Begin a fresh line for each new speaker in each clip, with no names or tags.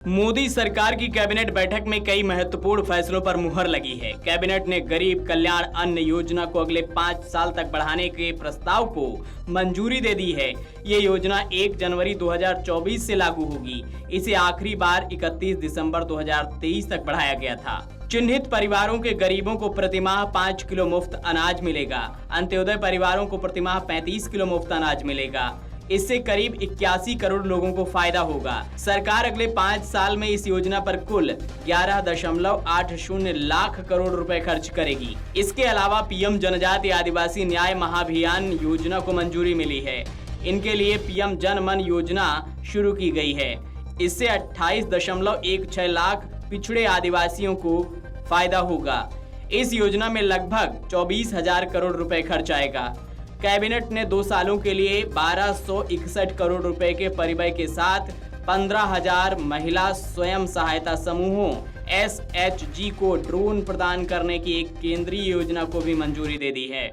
मोदी सरकार की कैबिनेट बैठक में कई महत्वपूर्ण फैसलों पर मुहर लगी है। कैबिनेट ने गरीब कल्याण अन्न योजना को अगले 5 साल तक बढ़ाने के प्रस्ताव को मंजूरी दे दी है। ये योजना 1 जनवरी 2024 से लागू होगी। इसे आखिरी बार 31 दिसंबर 2023 तक बढ़ाया गया था। चिन्हित परिवारों के गरीबों को प्रतिमाह 5 किलो मुफ्त अनाज मिलेगा। अंत्योदय परिवारों को प्रतिमाह 35 किलो मुफ्त अनाज मिलेगा। इससे करीब 81 करोड़ लोगों को फायदा होगा। सरकार अगले 5 साल में इस योजना पर कुल 11.80 लाख करोड़ रुपए खर्च करेगी। इसके अलावा पीएम जनजाति आदिवासी न्याय महाभियान योजना को मंजूरी मिली है। इनके लिए पीएम जन मन योजना शुरू की गई है। इससे 28.16 लाख पिछड़े आदिवासियों को फायदा होगा। इस योजना में लगभग 24,000 करोड़ रुपए खर्च आएगा। कैबिनेट ने 2 सालों के लिए 1261 करोड़ रुपए के परिव्यय के साथ 15,000 महिला स्वयं सहायता समूहों SHG को ड्रोन प्रदान करने की एक केंद्रीय योजना को भी मंजूरी दे दी है।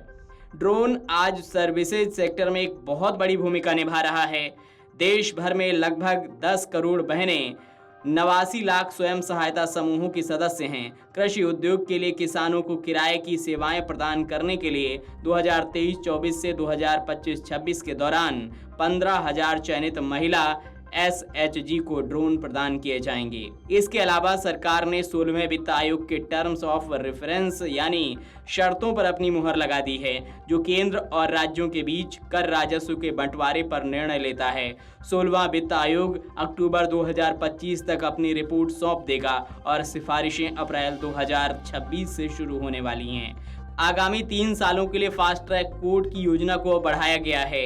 ड्रोन आज सर्विसेज सेक्टर में एक बहुत बड़ी भूमिका निभा रहा है। देश भर में लगभग 10 करोड़ बहनें 89 लाख स्वयं सहायता समूहों की सदस्य हैं। कृषि उद्योग के लिए किसानों को किराए की सेवाएं प्रदान करने के लिए 2023-24 से 2025-26 के दौरान 15,000 चयनित महिला SHG को ड्रोन प्रदान किए जाएंगे। इसके अलावा सरकार ने 16वें वित्त आयोग के टर्म्स ऑफ रेफरेंस यानी शर्तों पर अपनी मुहर लगा दी है, जो केंद्र और राज्यों के बीच कर राजस्व के बंटवारे पर निर्णय लेता है। 16वां वित्त आयोग अक्टूबर 2025 तक अपनी रिपोर्ट सौंप देगा और सिफारिशें अप्रैल 2026 से शुरू होने वाली हैं। आगामी 3 सालों के लिए फास्ट ट्रैक कोर्ट की योजना को बढ़ाया गया है।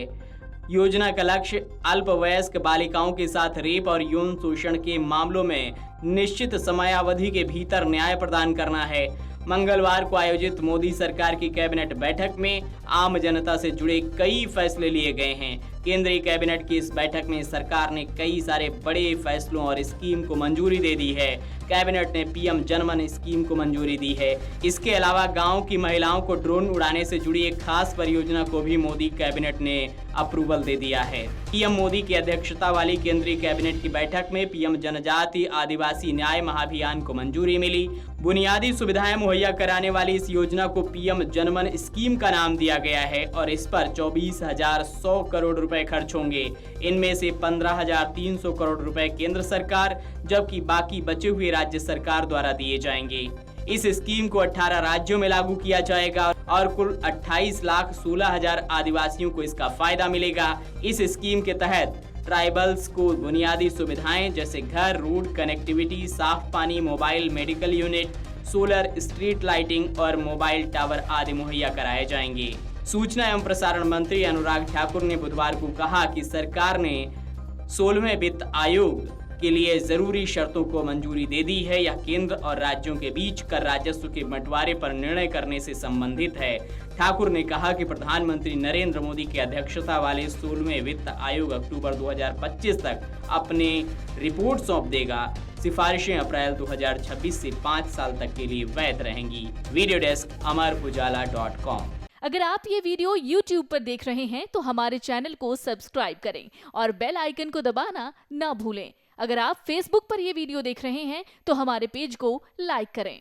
योजना का लक्ष्य अल्पवयस्क बालिकाओं के साथ रेप और यौन शोषण के मामलों में निश्चित समयावधि के भीतर न्याय प्रदान करना है। मंगलवार को आयोजित मोदी सरकार की कैबिनेट बैठक में आम जनता से जुड़े कई फैसले लिए गए हैं। केंद्रीय कैबिनेट की इस बैठक में सरकार ने कई सारे बड़े फैसलों और स्कीम को मंजूरी दे दी है। कैबिनेट ने पीएम जनमन स्कीम को मंजूरी दी है। इसके अलावा गांव की महिलाओं को ड्रोन उड़ाने से जुड़ी एक खास परियोजना को भी मोदी कैबिनेट ने अप्रूवल दे दिया है। पीएम मोदी की अध्यक्षता वाली केंद्रीय कैबिनेट की बैठक में पीएम जनजाति आदिवासी न्याय महाभियान को मंजूरी मिली। बुनियादी सुविधाएं मुहैया कराने वाली इस योजना को पीएम जनमन स्कीम का नाम दिया गया है और इस पर 24,100 करोड़ रुपए खर्च होंगे। इनमें से 15,300 करोड़ रुपए केंद्र सरकार, जबकि बाकी बचे हुए राज्य सरकार द्वारा दिए जाएंगे। इस स्कीम को 18 राज्यों में लागू किया जाएगा और कुल 28,16,000 आदिवासियों को इसका फायदा मिलेगा। इस स्कीम के तहत ट्राइबल्स को बुनियादी सुविधाएं जैसे घर, रोड कनेक्टिविटी, साफ पानी, mobile medical unit, solar street lighting और मोबाइल टावर आदि मुहैया कराए जाएंगे। सूचना एवं प्रसारण मंत्री अनुराग ठाकुर ने बुधवार को कहा कि सरकार ने 16वें वित्त आयोग के लिए जरूरी शर्तों को मंजूरी दे दी है। यह केंद्र और राज्यों के बीच कर राजस्व के बंटवारे पर निर्णय करने से संबंधित है। ठाकुर ने कहा कि प्रधानमंत्री नरेंद्र मोदी की अध्यक्षता वाले 16वें वित्त आयोग अक्टूबर 2025 तक अपने रिपोर्ट सौंप देगा। सिफारिशें अप्रैल 2026 से 5 साल तक के लिए वैध रहेंगी। Video desk amarujala.com।
अगर आप ये वीडियो YouTube पर देख रहे हैं तो हमारे चैनल को सब्सक्राइब करें और बेल आइकन को दबाना ना भूलें। अगर आप Facebook पर ये वीडियो देख रहे हैं तो हमारे पेज को लाइक करें।